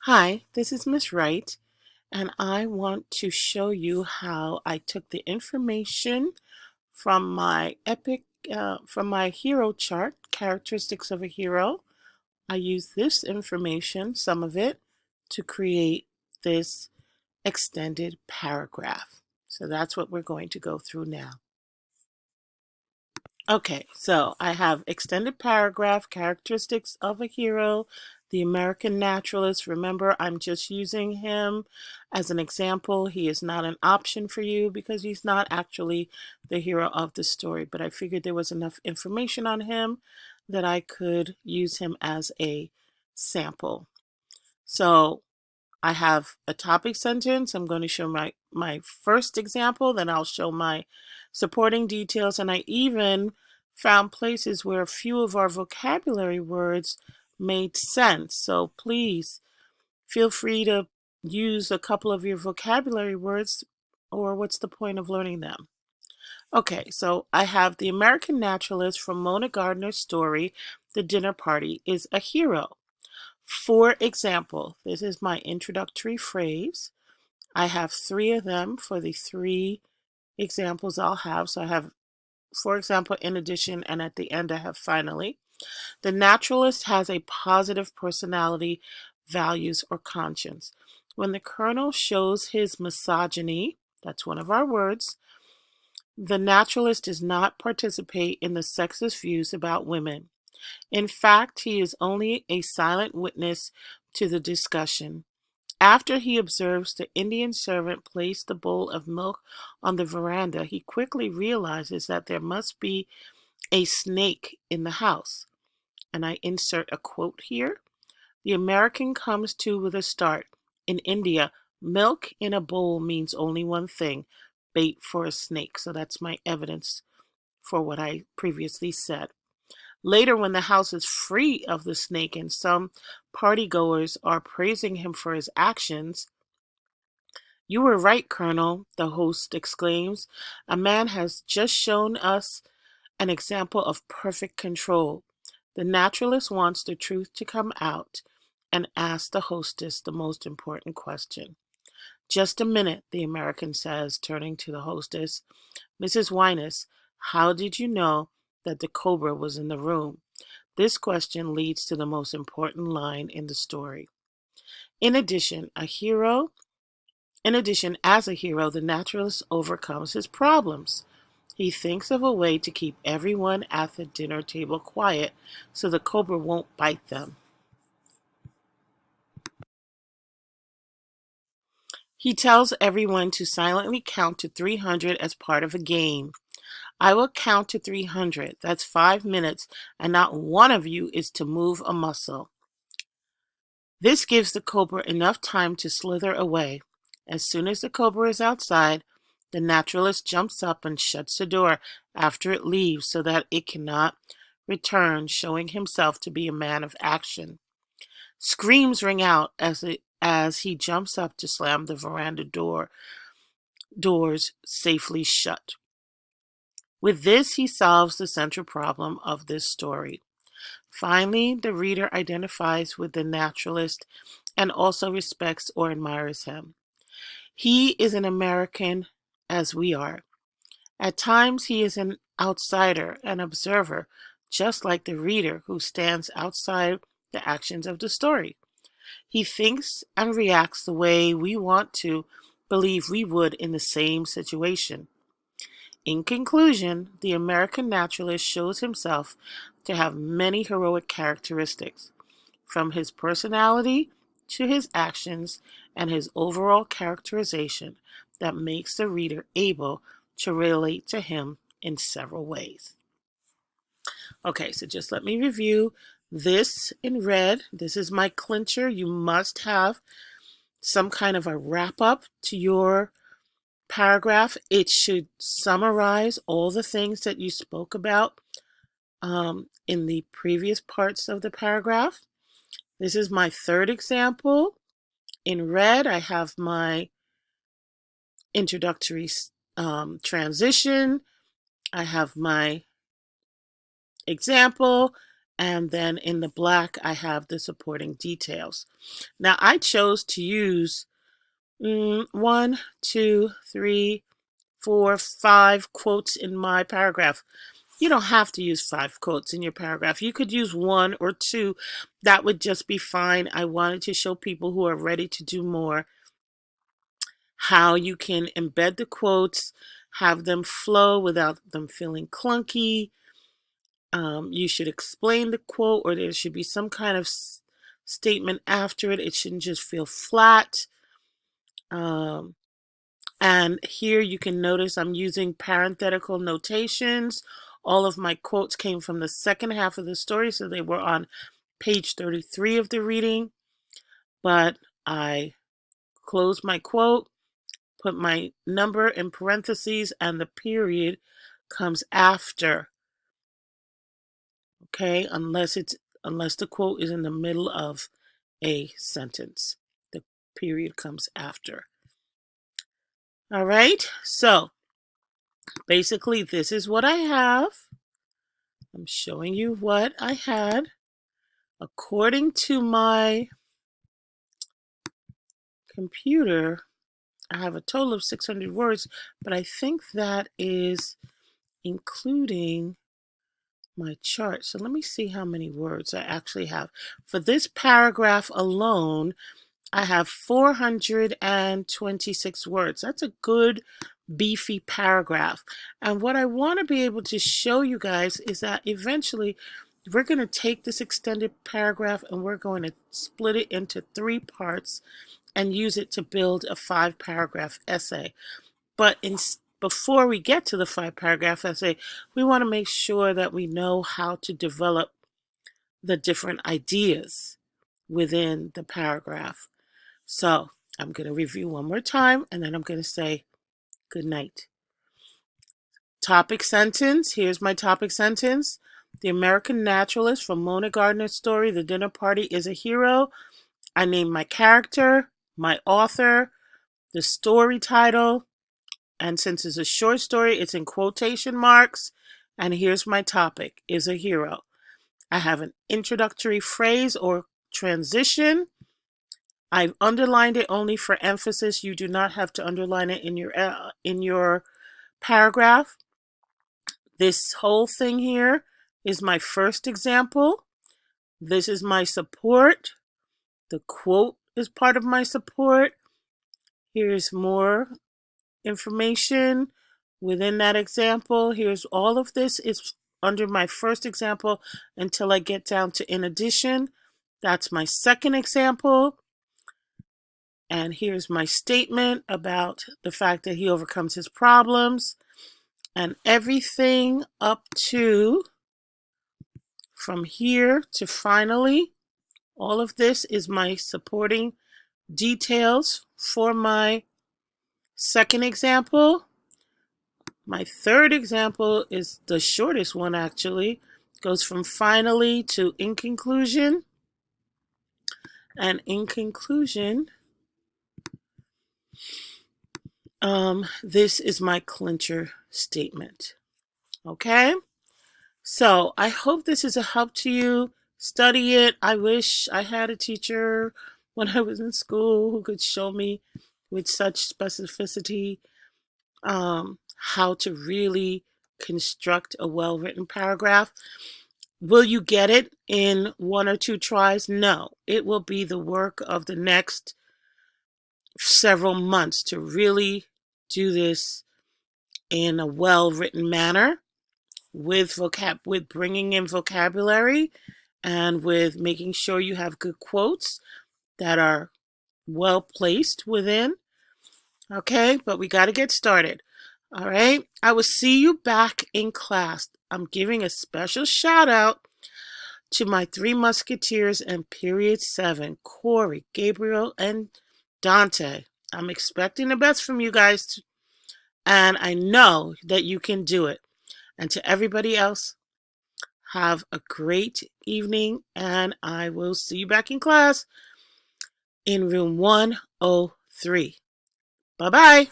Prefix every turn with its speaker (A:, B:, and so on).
A: Hi, this is Miss Wright, and I want to show you how I took the information from from my hero chart, characteristics of a hero. I used this information, some of it, to create this extended paragraph. So that's what we're going to go through now. Okay, so I have extended paragraph, characteristics of a hero, the American naturalist. Remember, I'm just using him as an example. He is not an option for you because he's not actually the hero of the story, but I figured there was enough information on him that I could use him as a sample. So I have a topic sentence. I'm going to show my first example, then I'll show my supporting details, and I even found places where a few of our vocabulary words made sense. So please feel free to use a couple of your vocabulary words, or what's the point of learning them? Okay, so I have the American naturalist from Mona Gardner's story, The Dinner Party, is a hero. For example, this is my introductory phrase. I have three of them for the three examples I'll have. So I have, for example, in addition, and at the end I have finally. The naturalist has a positive personality, values, or conscience. When the colonel shows his misogyny, that's one of our words, the naturalist does not participate in the sexist views about women. In fact, he is only a silent witness to the discussion. After he observes the Indian servant place the bowl of milk on the veranda, he quickly realizes that there must be a snake in the house. And I insert a quote here. The American comes to with a start. In India, milk in a bowl means only one thing, bait for a snake. So that's my evidence for what I previously said. Later, when the house is free of the snake and some partygoers are praising him for his actions, "You were right, Colonel," the host exclaims. "A man has just shown us an example of perfect control." The naturalist wants the truth to come out and asks the hostess the most important question. "Just a minute," the American says, turning to the hostess. "Mrs. Wyness, how did you know that the cobra was in the room?" This question leads to the most important line in the story. In addition, as a hero, the naturalist overcomes his problems. He thinks of a way to keep everyone at the dinner table quiet so the cobra won't bite them. He tells everyone to silently count to 300 as part of a game. "I will count to 300. That's 5 minutes, and not one of you is to move a muscle." This gives the cobra enough time to slither away. As soon as the cobra is outside, the naturalist jumps up and shuts the door after it leaves so that it cannot return, showing himself to be a man of action. Screams ring out as he jumps up to slam the veranda doors safely shut. With this, he solves the central problem of this story. Finally, the reader identifies with the naturalist and also respects or admires him. He is an American as we are. At times, he is an outsider, an observer, just like the reader who stands outside the actions of the story. He thinks and reacts the way we want to believe we would in the same situation. In conclusion, the American naturalist shows himself to have many heroic characteristics, from his personality to his actions and his overall characterization, that makes the reader able to relate to him in several ways. Okay, so just let me review this in red. This is my clincher. You must have some kind of a wrap up to your paragraph. It should summarize all the things that you spoke about in the previous parts of the paragraph. This is my third example. In red, I have my introductory transition. I have my example, And then in the black, I have the supporting details. Now, I chose to use 1, 2, 3, 4, 5 quotes in my paragraph. You don't have to use 5 quotes in your paragraph. You could use 1 or 2. That would just be fine. I wanted to show people who are ready to do more how you can embed the quotes, have them flow without them feeling clunky. You should explain the quote, or there should be some kind of statement after it. It shouldn't just feel flat. And here you can notice I'm using parenthetical notations. All of my quotes came from the second half of the story, so they were on page 33 of the reading. But I closed my quote, put my number in parentheses, and the period comes after. Okay, unless the quote is in the middle of a sentence. The period comes after. All right, so basically this is what I have. I'm showing you what I had. According to my computer, I have a total of 600 words, but I think that is including my chart. So let me see how many words I actually have. For this paragraph alone, I have 426 words. That's a good, beefy paragraph. And what I want to be able to show you guys is that eventually we're going to take this extended paragraph and we're going to split it into 3 parts and use it to build a 5-paragraph essay. But before we get to the 5-paragraph essay, we want to make sure that we know how to develop the different ideas within the paragraph. So I'm going to review one more time, and then I'm going to say good night. Topic sentence. Here's my topic sentence. The American Naturalist from Mona Gardner's story, The Dinner Party, is a hero. I named my character, my author, the story title, and since it's a short story, it's in quotation marks. And here's my topic, is a hero. I have an introductory phrase or transition. I've underlined it only for emphasis. You do not have to underline it in your paragraph. This whole thing here is my first example. This is my support. The quote is part of my support. Here's more information within that example. Here's all of this is under my first example until I get down to in addition. That's my second example. And here's my statement about the fact that he overcomes his problems. And everything up to from here to finally, all of this is my supporting details for my second example. My third example is the shortest one actually. It goes from finally to in conclusion. And in conclusion, this is my clincher statement. Okay? So I hope this is a help to you. Study it. I wish I had a teacher when I was in school who could show me with such specificity how to really construct a well-written paragraph. Will you get it in 1 or 2 tries? No. It will be the work of the next several months to really do this in a well-written manner with bringing in vocabulary and with making sure you have good quotes that are well placed within. Okay, but we got to get started. All right, I will see you back in class. I'm giving a special shout out to my 3 Musketeers and Period 7, Corey, Gabriel, and Dante. I'm expecting the best from you guys, and I know that you can do it. And to everybody else, have a great evening, and I will see you back in class in room 103. Bye-bye.